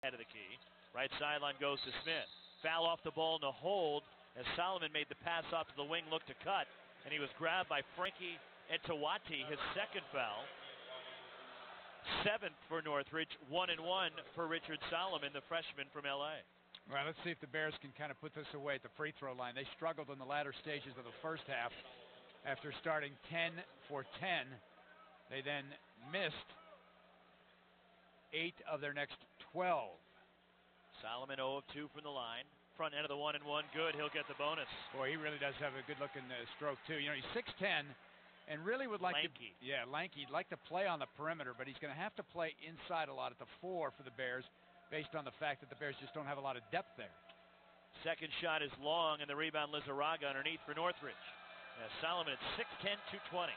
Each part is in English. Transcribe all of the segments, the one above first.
head of the key. Right sideline goes to Smith. Foul off the ball, no hold, as Solomon made the pass off to the wing, looked to cut, and he was grabbed by Frankie Etawati, his second foul. 7th for Northridge, 1-1 for Richard Solomon, the freshman from L.A. Well, let's see if the Bears can kind of put this away at the free throw line. They struggled in the latter stages of the first half after starting 10 for 10. They then missed 8 of their next 12. Solomon 0 of 2 from the line. Front end of the 1-1, good. He'll get the bonus. Boy, he really does have a good-looking stroke, too. You know, he's 6'10", and really would like lanky. Lanky. He'd like to play on the perimeter, but he's going to have to play inside a lot at the 4 for the Bears, based on the fact that the Bears just don't have a lot of depth there. Second shot is long, and the rebound Lizarraga underneath for Northridge. Solomon at 6'10", 220.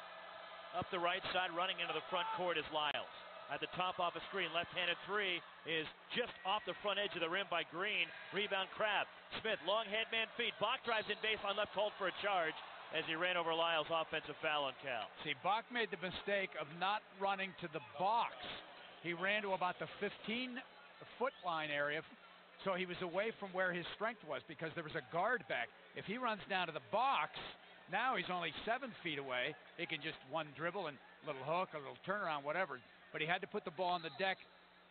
Up the right side, running into the front court is Lyles. At the top off a screen, left-handed three is just off the front edge of the rim by Green. Rebound Crabb. Smith, long head man feed. Bach drives in baseline left, called for a charge as he ran over Lyles. Offensive foul on Cal. See, Bach made the mistake of not running to the box. He ran to about the 15-foot line area, so he was away from where his strength was because there was a guard back. If he runs down to the box, now he's only 7 feet away. He can just one dribble and a little hook, a little turnaround, whatever. But he had to put the ball on the deck,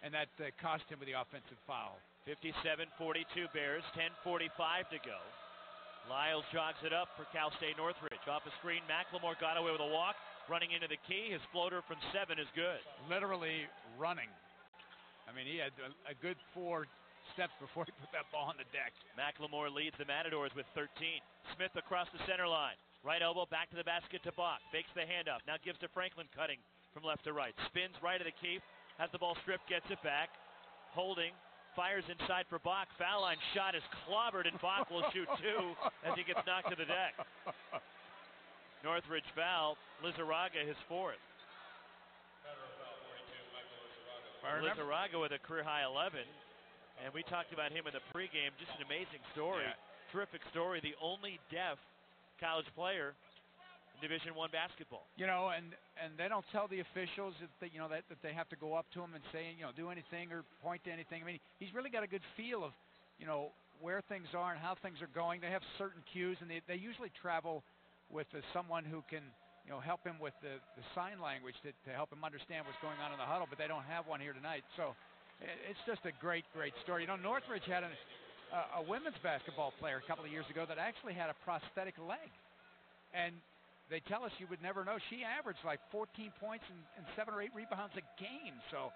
and that cost him with the offensive foul. 57-42 Bears, 10:45 to go. Lyles jogs it up for Cal State Northridge. Off a screen, McLemore got away with a walk. Running into the key, his floater from 7 is good. Literally running. I mean, he had a good 4 steps before he put that ball on the deck. McLemore leads the Matadors with 13. Smith across the center line. Right elbow, back to the basket to Bach. Fakes the handoff. Now gives to Franklin, cutting from left to right. Spins right of the key. Has the ball stripped, gets it back. Holding. Fires inside for Bach. Foul line shot is clobbered, and Bach will shoot 2 as he gets knocked to the deck. Northridge foul. Lizarraga his 4th. Lizarraga with a career-high 11. And we talked about him in the pregame. Just an amazing story. Yeah. Terrific story. The only deaf college player in Division I basketball. You know, and they don't tell the officials that they, that they have to go up to him and say, do anything or point to anything. I mean, he's really got a good feel of, where things are and how things are going. They have certain cues, and they usually travel with someone who can, help him with the sign language to help him understand what's going on in the huddle, but they don't have one here tonight. So it's just a great, great story. Northridge had a women's basketball player a couple of years ago that actually had a prosthetic leg. And they tell us you would never know. She averaged like 14 points and 7 or 8 rebounds a game. So,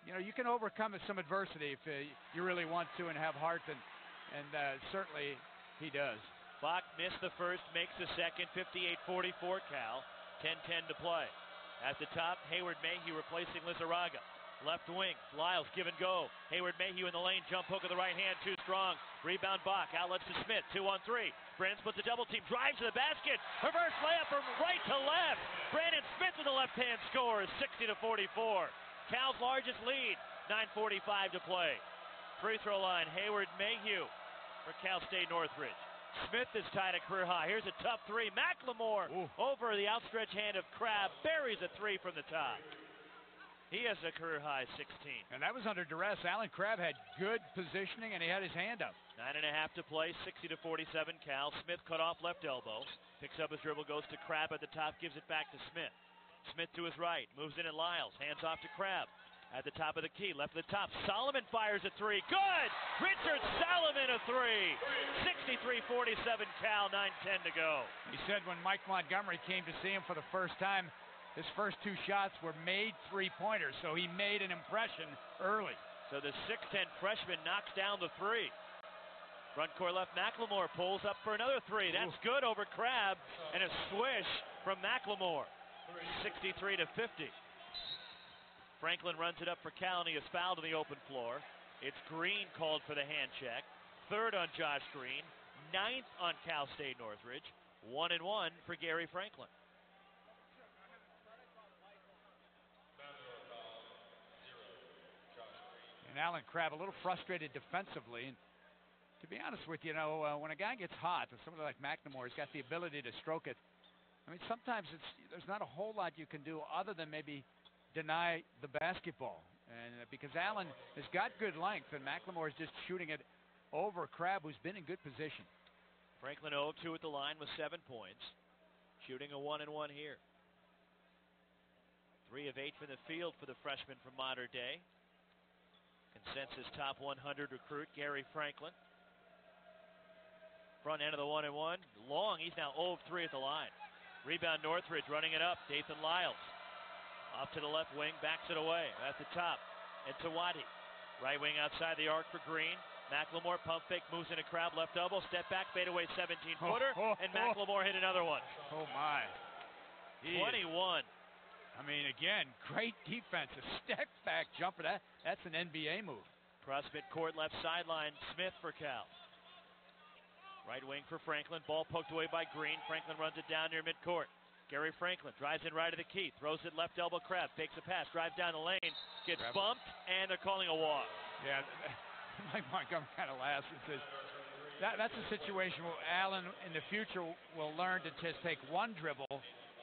you can overcome some adversity if you really want to and have heart, and certainly he does. Bach missed the first, makes the second, 58-44 Cal, 10-10 to play. At the top, Hayward Mayhew replacing Lizarraga. Left wing, Lyles give and go. Hayward Mayhew in the lane, jump hook of the right hand, too strong. Rebound Bach, outlets to Smith, 2-on-3. Brandon splits a double team, drives to the basket. Reverse layup from right to left. Brandon Smith with the left hand scores, 60-44. Cal's largest lead, 9:45 to play. Free throw line, Hayward Mayhew for Cal State Northridge. Smith is tied a career high. Here's a tough 3. McLemore over the outstretched hand of Crabb, buries a 3 from the top. He has a career-high 16. And that was under duress. Alan Crabb had good positioning, and he had his hand up. 9.5 to play, 60-47 Cal. Smith cut off left elbow. Picks up his dribble, goes to Crabb at the top, gives it back to Smith. Smith to his right, moves in at Lyles, hands off to Crabb. At the top of the key, left of the top. Solomon fires a 3. Good! Richard Solomon a 3. 63-47 Cal, 9:10 to go. He said when Mike Montgomery came to see him for the first time, his first 2 shots were made 3-pointers, so he made an impression early. So the 6'10 freshman knocks down the 3. Front court left, McLemore pulls up for another 3. That's good over Crabb, and a swish from McLemore. 63-50. Franklin runs it up for Cal, and he is fouled on the open floor. It's Green called for the hand check. 3rd on Josh Green. 9th on Cal State Northridge. 1-1 for Gary Franklin. And Alan Crabb a little frustrated defensively. And to be honest with you, when a guy gets hot, and somebody like McLemore has got the ability to stroke it, I mean, sometimes there's not a whole lot you can do other than maybe deny the basketball. And because Allen has got good length, and McLemore is just shooting it over Crabb, who's been in good position. Franklin 0-2 at the line with 7 points. Shooting a 1-1 here. 3 of 8 from the field for the freshman from Mater Dei. Consensus top 100 recruit, Gary Franklin. Front end of the 1-1. Long, he's now 0 of 3 at the line. Rebound Northridge, running it up. Dathan Lyles. Off to the left wing, backs it away. At the top, and Tawati. Right wing outside the arc for Green. McLemore, pump fake, moves in a crowd, left elbow, step back, fadeaway 17-footer, and McLemore hit another one. Oh, my. 21. I mean, again, great defense. A step-back jumper. That's an NBA move. Cross midcourt, left sideline, Smith for Cal. Right wing for Franklin. Ball poked away by Green. Franklin runs it down near midcourt. Gary Franklin drives in right of the key. Throws it left elbow, Crabb. Fakes a pass. Drives down the lane. Gets bumped, and they're calling a walk. Yeah, Mike Montgomery kind of laughs and says, that's a situation where Allen in the future will learn to just take one dribble,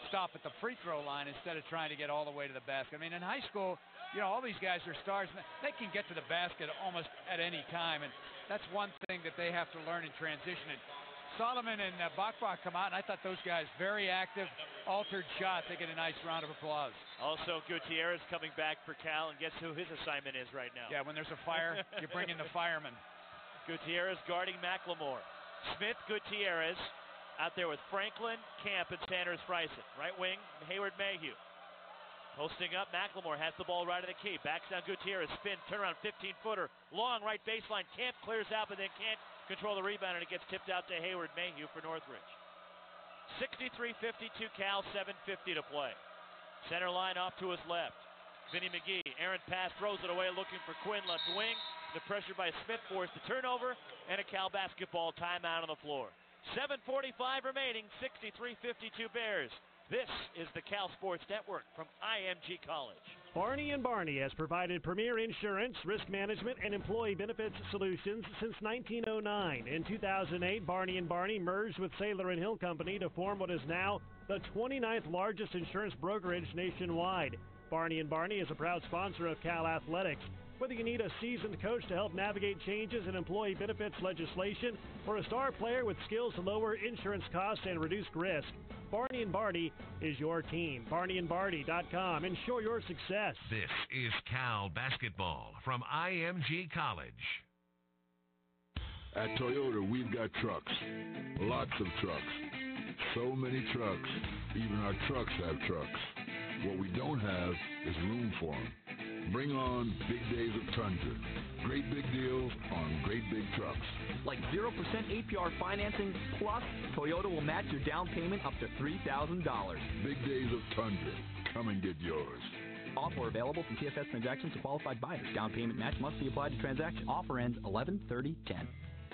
stop at the free throw line instead of trying to get all the way to the basket. I mean, in high school, you know, all these guys are stars. They can get to the basket almost at any time, and that's one thing that they have to learn in transition. And Solomon and Bach come out, and I thought those guys very active, altered shots. They get a nice round of applause. Also, Gutierrez coming back for Cal, and guess who his assignment is right now? Yeah, when there's a fire, you bring in the fireman. Gutierrez guarding McLemore. Smith, Gutierrez out there with Franklin, Camp, and Sanders Friesen. Right wing, Hayward Mayhew. Posting up, McLemore has the ball right of the key. Backs down Gutierrez, spin, turnaround, 15-footer. Long right baseline. Camp clears out, but then can't control the rebound, and it gets tipped out to Hayward Mayhew for Northridge. 63-52 Cal, 7:50 to play. Center line off to his left. Vinny McGee, errant pass, throws it away, looking for Quinn, left wing. The pressure by Smith forced the turnover, and a Cal basketball timeout on the floor. 7:45 remaining, 63-52 Bears. This is the Cal Sports Network from IMG College. Barney & Barney has provided premier insurance, risk management, and employee benefits solutions since 1909. In 2008, Barney & Barney merged with Saylor & Hill Company to form what is now the 29th largest insurance brokerage nationwide. Barney & Barney is a proud sponsor of Cal Athletics. Whether you need a seasoned coach to help navigate changes in employee benefits legislation or a star player with skills to lower insurance costs and reduce risk, Barney & Barney is your team. BarneyandBarney.com. Ensure your success. This is Cal Basketball from IMG College. At Toyota, we've got trucks. Lots of trucks. So many trucks. Even our trucks have trucks. What we don't have is room for them. Bring on big days of Tundra. Great big deals on great big trucks. Like 0% APR financing, plus Toyota will match your down payment up to $3,000. Big days of Tundra. Come and get yours. Offer available from TFS transactions to qualified buyers. Down payment match must be applied to transaction. Offer ends 11/30/10.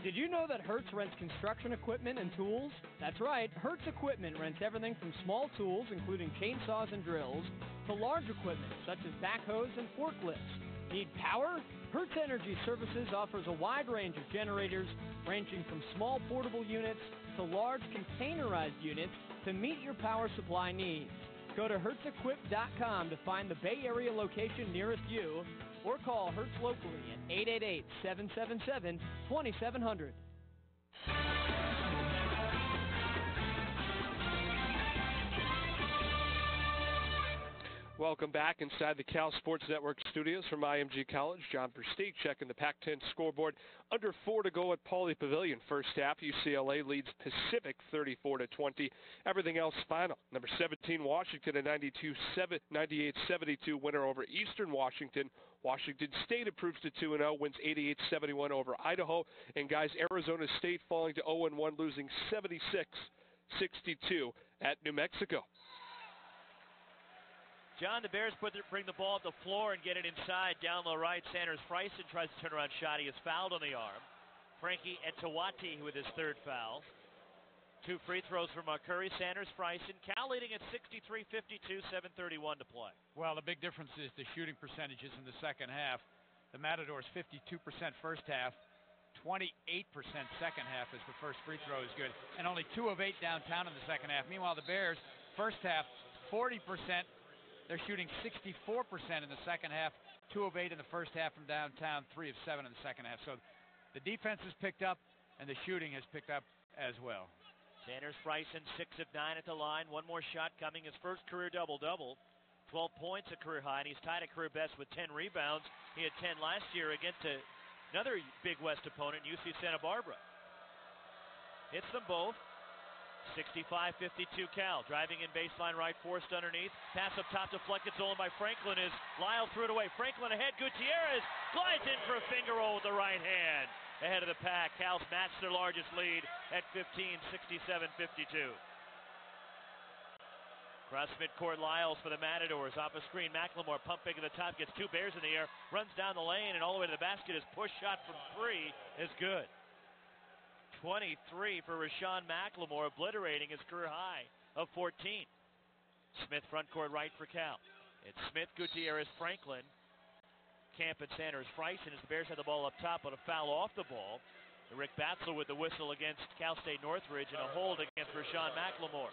Did you know that Hertz rents construction equipment and tools? That's right, Hertz Equipment rents everything from small tools, including chainsaws and drills, to large equipment such as backhoes and forklifts. Need power? Hertz Energy Services offers a wide range of generators, ranging from small portable units to large containerized units to meet your power supply needs. Go to HertzEquip.com to find the Bay Area location nearest you, or call Hertz locally at 888-777-2700. Welcome back inside the Cal Sports Network studios from IMG College. John Versteeg checking the Pac-10 scoreboard. Under 4 to go at Pauley Pavilion. First half, UCLA leads Pacific 34-20. Everything else final. Number 17, Washington, a 98-72 winner over Eastern Washington. Washington State improves to 2-0, wins 88-71 over Idaho. And guys, Arizona State falling to 0-1, losing 76-62 at New Mexico. John, the Bears bring the ball at the floor and get it inside. Down low right, Sanders Friesen tries to turn around shot. He is fouled on the arm. Frankie Etawati with his third foul. 2 free throws for Curry, Sanders Friesen. Cal leading at 63-52, 7:31 to play. Well, the big difference is the shooting percentages in the second half. The Matadors 52% first half, 28% second half as the first free throw is good, and only 2 of 8 downtown in the second half. Meanwhile, the Bears, first half, 40%. They're shooting 64% in the second half, 2 of 8 in the first half from downtown, 3 of 7 in the second half. So the defense has picked up, and the shooting has picked up as well. Sanders Friesen, 6 of 9 at the line. One more shot coming. His first career double-double. 12 points, a career high, and he's tied a career best with 10 rebounds. He had 10 last year against another Big West opponent, UC Santa Barbara. Hits them both. 65-52 Cal. Driving in baseline right, forced underneath. Pass up top, deflected, stolen by Franklin as Lyle threw it away. Franklin ahead, Gutierrez glides in for a finger roll with the right hand. Ahead of the pack, Cal's matched their largest lead at 15, 67-52. Cross midcourt, Lyles for the Matadors. Off a screen, McLemore pump fake at the top, gets 2 Bears in the air, runs down the lane and all the way to the basket. His push shot from 3 is good. 23 for Rashawn McLemore, obliterating his career high of 14. Smith front court right for Cal. It's Smith, Gutierrez, Franklin, Camp and Sanders Friesen as the Bears had the ball up top, but a foul off the ball. Rick Batzel with the whistle against Cal State Northridge and a hold against Rashawn McLemore.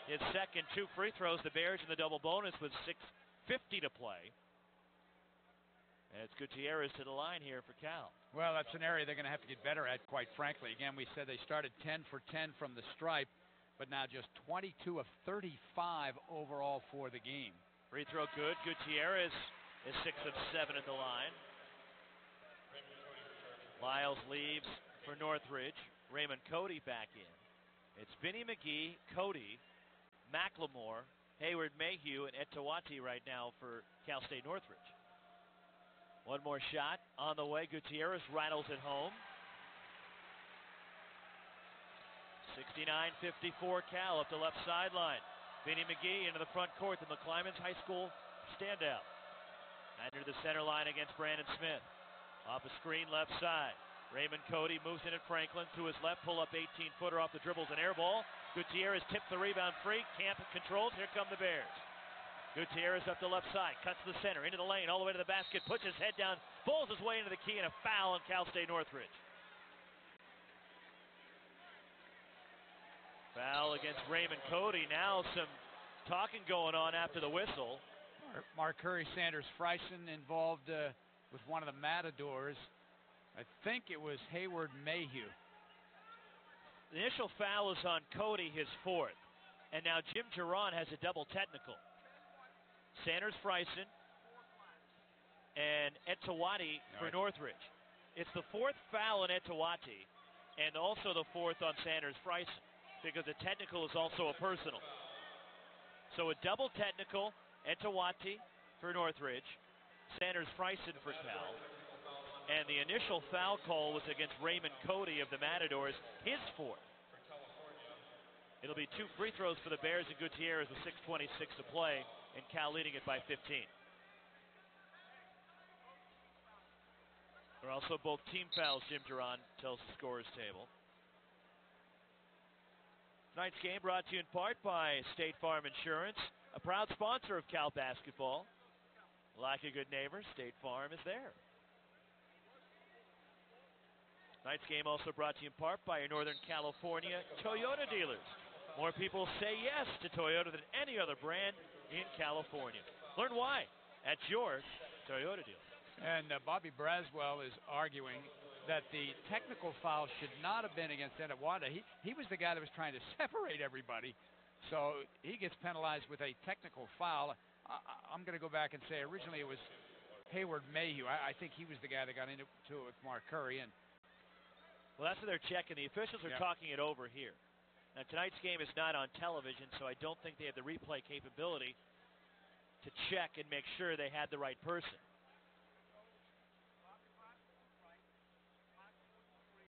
His second 2 free throws, the Bears in the double bonus with 6:50 to play. And it's Gutierrez to the line here for Cal. Well, that's an area they're going to have to get better at, quite frankly. Again, we said they started 10 for 10 from the stripe, but now just 22 of 35 overall for the game. Free throw good. Gutierrez is 6 of 7 at the line. Lyles leaves for Northridge. Raymond Cody back in. It's Vinny McGee, Cody, McLemore, Hayward Mayhew, and Etowati right now for Cal State Northridge. One more shot on the way. Gutierrez rattles it home. 69-54 Cal up the left sideline. Vinny McGee into the front court, the McClymonds High School standout. Under the center line against Brandon Smith. Off a screen left side. Raymond Cody moves in at Franklin to his left, pull up 18-footer off the dribbles, an air ball. Gutierrez tips the rebound free. Camp controls. Here come the Bears. Gutierrez up the left side, cuts the center, into the lane, all the way to the basket, puts his head down, bowls his way into the key, and a foul on Cal State Northridge. Foul against Raymond Cody. Now some talking going on after the whistle. Mark Curry, Sanders Friesen involved with one of the Matadors. I think it was Hayward Mayhew. The initial foul is on Cody, his 4th. And now Jim Geron has a double technical. Sanders Friesen and Etowati for Northridge. It's the 4th foul on Etowati and also the 4th on Sanders Friesen because the technical is also a personal. So a double technical, Etowati for Northridge, Sanders Friesen for Cal. And the initial foul call was against Raymond Cody of the Matadors, his 4th. It'll be 2 free throws for the Bears and Gutierrez with 6:26 to play, and Cal leading it by 15. There are also both team fouls, Jim Geron tells the scorer's table. Tonight's game brought to you in part by State Farm Insurance, a proud sponsor of Cal basketball. Like a good neighbor, State Farm is there. Tonight's game also brought to you in part by your Northern California Toyota dealers. More people say yes to Toyota than any other brand in California. Learn why at your Toyota dealer. And Bobby Braswell is arguing that the technical foul should not have been against Etowati. He was the guy that was trying to separate everybody, so he gets penalized with a technical foul. I'm going to go back and say originally it was Hayward Mayhew. I think he was the guy that got into it with Mark Curry. And well, that's what they're checking. The officials are talking it over here. Now, tonight's game is not on television, so I don't think they have the replay capability to check and make sure they had the right person.